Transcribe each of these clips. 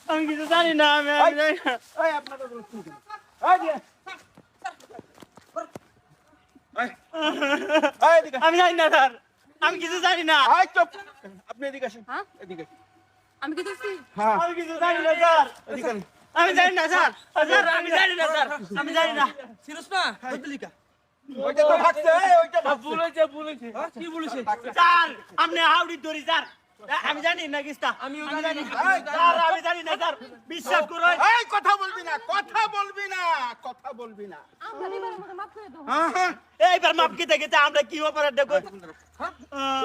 আমি কিছু জানি না আমি জানি না আমি জানি না স্যার আমি কিছু জানি না আপনি এদিকে আসেন এদিকে আমি কি করছি? আমি কিছু জানি না স্যার আমি জানি না স্যার স্যার আমি জানি না স্যার আমি জানি না সিরিয়াস না বদলিকা ওইটা তো ভাগছে ওইটা ভুল হয়েছে কি বলেছে স্যার আপনি হাউডি ধরি স্যার আমি জানি না কিস্তা আমি জানি স্যার আমি জানি না স্যার বিশ্বাস করুন এই কথা বলবি না কথা বলবি না কথা বলবি না আমরা এবারের মতো মাফ করে দাও। এইবার মাপ খেতে খেতে আমরা কি অপরাধ দেখো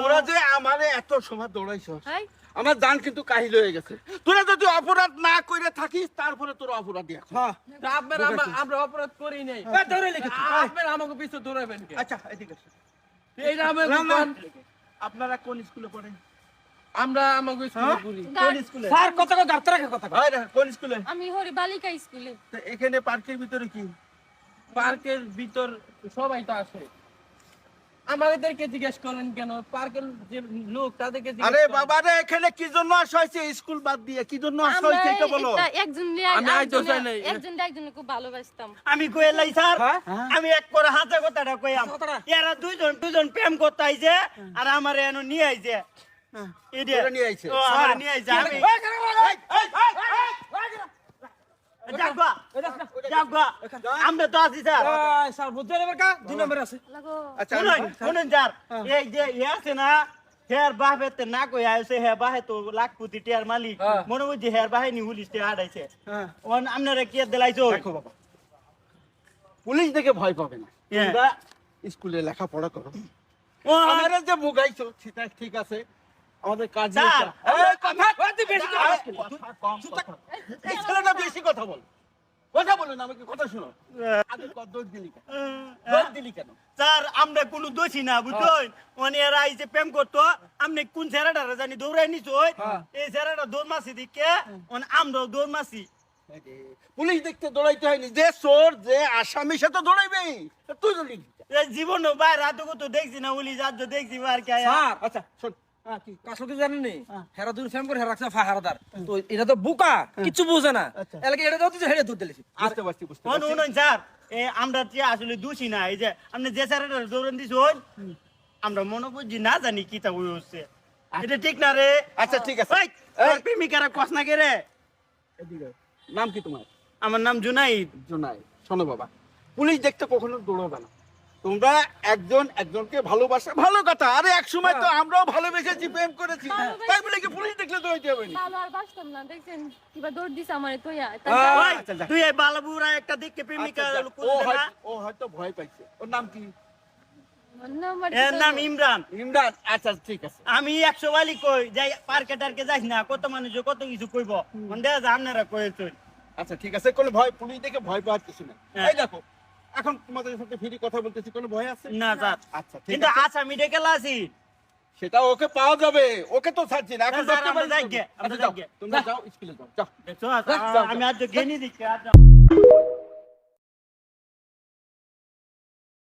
ওরা যে আমারে এত সময় দৌড়াইছস হাই আমার জান কিন্তু কাহিল হয়ে গেছে তোরা যদি অপরাধ না করে থাকিস তারপরে তোর অপরাধ দিয়া হ্যাঁ আপনারা আমরা অপরাধ করি নাই ধরে লিখেছি আপনারা আমাকে পিছু ধরাবেন কে আচ্ছা এদিকে আসো। এইটা আমি আপনারা কোন স্কুলে পড়েন আমরা আমাকে স্কুলে পড়ি কোন স্কুলে স্যার কত কথা গার্তা রাখে কথা ভাই কোন স্কুলে আমি হরি বালিকা স্কুলে। তো এখানে পার্কের ভিতরে কি পার্কের ভিতর সবাই তো আসে আমাদেরকে জিজ্ঞেস করেন কেন পার্কের যে লোক তাদেরকে জিজ্ঞেস আরে করেন। বাবা রে এখানে কি জন্য আসা হয়েছে স্কুল বাদ দিয়ে কি জন্য আসা হয়েছে এটা বলো আমি আইতো চাই নাই। একজনকে খুব ভালোবাসতাম। আমি কইলাই স্যার হ্যাঁ? আমি এক করে হাতে কথাটা কইয়াম কথাটা? এরা দুইজন প্রেম করতে আইছে আর আমার এনো নিয়ে আইছে ইডিয়া ওরা নিয়ে আইছে। ও আমার নিয়ে আইছে আমি যাগবা যাগবা আমরা তো আছি স্যার এই স্যার বুঝছেন এবার কা 2 নম্বর আছে লাগো আচ্ছা শুনুন স্যার এই যে আছে না হেয়ার বাহেতে না কই আইছে হে বাহে তো লাখপতি টিয়ার মালিক হ্যাঁ। মনে হচ্ছে হেয়ার বাহে নি পুলিশ তে আড়াইছে হ্যাঁ ওন আপনারা কি দিলাইছো দেখো বাবা পুলিশ দেখে ভয় পাবে না হ্যাঁ। তোমরা স্কুলে লেখাপড়া করো ও আমারে যে বুগাইছো সেটা ঠিক আছে আমাদের কাজ স্যার, এই কথা তুই বেশি কথা বলিস কেন? কথা কম কথা। এই ছেলেটা বেশি কথা বল কথা বলো না আমাকে কথা শোনো আগে দোষ দিলি কেন দোষ দিলি কেন স্যার আমরা কোনো দোষী না বুঝছেন ওনে এরা আইছে প্রেম করতো আপনি কোন ছেলেটা জানি দৌড়াই নিছো এই ছেলেটা দৌড় মাসি দিকে ওন আমরাও দৌড় মাসি পুলিশ দেখতে দৌড়াইতে হয়নি যে চোর যে আসামি সে তো দৌড়াইবেই তুই দৌড়ি এই জীবন ভাই রাত তো দেখছি না উলি যাত দেখছি আর কি স্যার আচ্ছা শোন কি কাসল কি জানেন নি হেরা দূর ফেম করে হেরা রাখছে ফাহারদার তো এটা তো বুকা কিছু বোঝে না আচ্ছা। এলাকা এটা দাও তুই হেরে দুধ দিলিস বুঝতে পারছি বুঝতে কোন পারছি উনন স্যার এ আমরা যে আসলে দোষী না এই যে আপনি যে ছেলেটা দৌড়ান দিছন আমরা মনে বুঝি না জানি কি তা হচ্ছে এটা ঠিক না রে আচ্ছা ঠিক আছে এই তোর প্রেমিকারা কস না কে রে এদিকে নাম কি তোমার আমার নাম জুনাইদ জোনাই শোনো বাবা পুলিশ দেখতে কখনো দৌড়াবে না তোমরা একজন একজনকে ভালোবাসা ভালো কথা আরে এক সময় তো আমরাও ভালোবেসেছি প্রেম করেছি তাই বলে কি পুলিশ দেখলে দৌড়াইতে হবে না ভালো আর বাসতাম না দেখছেন কিবা দৌড় দিছে আমারে তো ওই, আচ্ছা, যা। তুই এই বালাবুরা একটা দেখকে প্রেমিকা আচ্ছা, করতে না ও হয়তো ভয় পাইছে ওর নাম কি এর নাম ইমরান ইমরান আচ্ছা ঠিক আছে আমি 100 বালি কই যাই পার্কে টার্কে যাই না কত মানুষ কত কিছু কইব মন দেয়া আপনারা কইছেন আচ্ছা ঠিক আছে কোনো ভয় পুলিশ দেখে ভয় পাওয়ার কিছু না হ্যাঁ। এই দেখো এখন তোমাদের সাথে ফ্রি কথা বলতেছি কোনো ভয় আছে না স্যার আচ্ছা ঠিক কিন্তু আছে আসামি ডেকে আছি সেটা ওকে পাওয়া যাবে ওকে তো ছাড়ছি না এখন না, স্যার, দেখতে আমরা পারি যাই তুমি। গে, আমরা আচ্ছা, যাই যাও, গে। তোমরা যাও স্কুলে যাও যাও দেখছো যাও। আমি আজ গেনি দিচ্ছি